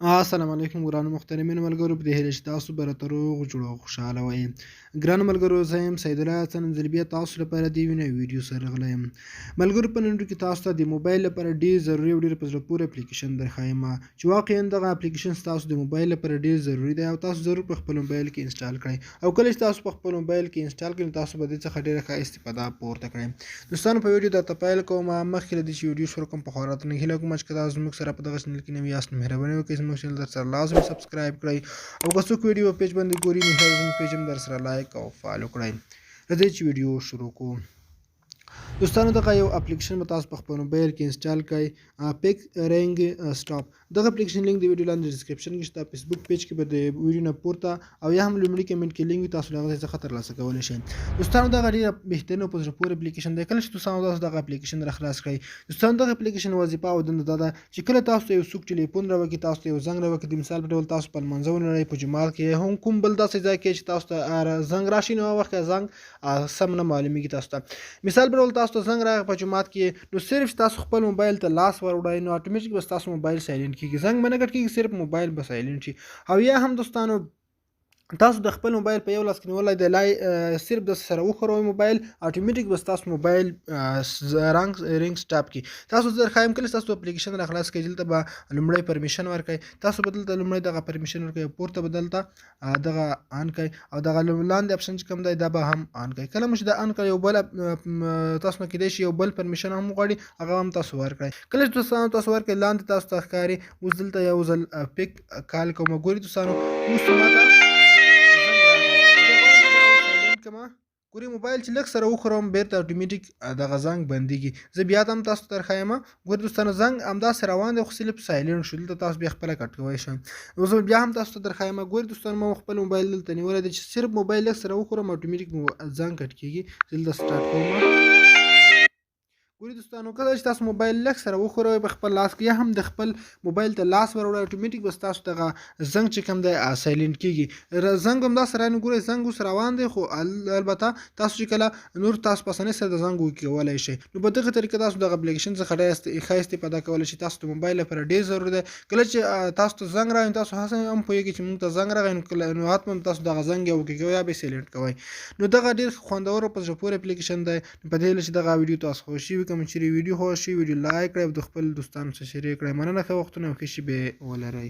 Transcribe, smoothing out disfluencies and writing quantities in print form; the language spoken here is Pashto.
السلام علیکم ګرانو محترمینو ملګرو، په دې هیله چې تاسو به راته روغ جوړ او خوشحاله وئ. ګرانو ملګرو، زه یم سید الله حسن، نن ځل بیا تاسو لپاره د یوې نوې ویډیو سره راغلی یم. ملګرو، په نن ویډیو کې تاسو ته د موبایل لپاره ډېر ضروري او ډېر په زړه پورې اپلیکیشن درښایم چې واقعا دغه اپلیکیشن ستاسو د موبایل لپاره ډېر ضروري دی او تاسو ضرور په خپل موبایل کې انسټال کړئ. او کله چې تاسو په خپل موبایل کې انسټال کړئ نو تاسو به دې څخه ډېره ښه استفاده پورته کړئ. دوستانو، په ویډیو درته پیل کوم. مخکې له دې چې ویډیو شروع کړم، پخوا راته هیله کوم چې که تاسو زموږ سره په دغه چینل کې نوي یاست نو مهرباني وکړئ زموږ چینل درسره لازمي سبسکرایب کړئ او که څوک ویډیو په پیج باندې ګوري نو زموږ پیج هم درسره لایک او فالو کړئ. راځئ چې ویډیو شروع کړو. دوستانو، دغه یو اپلیکیشن به تاسو په خپل موبایل کې انسټال کړئ، پیک رینګ سټاپ. دغه اپلیکیشن لینک د ویډیو لاندې ډسکرپشن کې شته. فیسبوک پیج کې به د ویډیو نه پورته او یا هم لومړي کمنټ کې لینک وي، تاسو له هغه ځای څخه ترلاسه کولی شئ. دوستانو، دغه ډېره بهترین او په زړه پورې اپلیکیشن دی. کله چې دوستانو تاسو دغه اپلیکیشن راخلاص کړئ، دوستانو دغه اپلیکیشن وظیفه او دنده دا ده چې کله تاسو ته یو څوک ټلیفون راوکړي، تاسو ته یو زنګ راوکړي، د مثال په ډول تاسو په لمانځه ولرئ، په جومات کې هم کوم بل داسې ځای کې چې تاسو ته زنګ راشي، نو هغه وخت زنګ سم نه معلومیږي تاسو ته. مثال په ډول تاسو ته زنګ راغی په جومات کې، نو صرف تاسو خپل موبایل ته لاس ور وړئ نو اتوماتیک به ستاسو موبایل سایلنټ کېږي، زنګ به نه کټ کېږي، صرف موبایل به سایلنټ شي. او یا هم دوستانو، تاسو د خپل موبایل په یو لاس کې نیولی دی، صرف د سره وښوروئ موبایل، اتوماتیک به ستاسو موبایل رینګ سټاپ کړي. تاسو زه درښایم کله چې تاسو اپلیکیشن راخلاص کړئ، دلته به لومړی پرمیشن ورکړئ. تاسو به دلته لومړی دغه پرمیشن ورکړئ، پورته به دلته دغه آن کړئ او دغه لاندې اپشن چې کوم دی دا به هم آن کړئ. کله مو چې دا آن کړئ، یو بل تاسو نه کېدای شي یو بل پرمیشن هم وغواړي، هغه هم تاسو ورکړئ. کله چې تاسو ورکړئ، لاندې تاسو ته ښکاري. اوس دلته یو ځل پیک کال کوم. ګورئ دوستانو، اوس ماته ګورئ موبایل چې لږ سره وښوروم بیرته اتوماتیک دغه زنګ بندېږي. زه بیا هم تاسو ته درښایم. ګورئ دوستانو، زنګ همداسې روان دی خو صرف سایلنټ شو. دلته تاسو بیا خپله کټ کولی شئ. نو زه بیا هم تاسو ته درښایم. ګورئ دوستانو، ما خپل موبایل دلته نیولی دی چې صرف موبایل لږ سره وښوروم اتوماتیک زنګ کټ کېږي. دلته سټارټ کوم. ګورئ دوستانو، کله چې تاسو موبایل لږ سره وښوروئ په خپل لاس کې، یا هم د خپل موبایل ته لاس ور وړئ، اتوماتیک به ستاسو دغه زنګ چې کوم دی سایلنټ کېږي. زنګ همداسې رانه ګورئ، زنګ اوس روان دی، خو البته تاسو چې کله نور تاسو په اسانۍ سره د زنګ وکولی شئ. نو په دغه طریقه تاسو دغه اپلیکیشن څخه ښه استفاده کولی شئ. تاسو د موبایل لپاره ډېر ضروري دی. کله چې تاسو ته زنګ راغی، تاسو هڅه هم پوهېږئ چې موږ ته زنګ راغی، نو حتما تاسو دغه زنګ یا وکوئ یا به سایلنټ کوئ. نو دغه ډېر خوندور او په زړه پورې اپلیکیشن دی. په دې هیله چې دغه ویډیو تاسو خوښ شوي، کوم چیرې ویډیو خوښ شي، ویډیو لایک کړئ او د خپل دوستانو سره شریک کړئ. مننه، ښه وختونه او ښه شېبې ولرئ.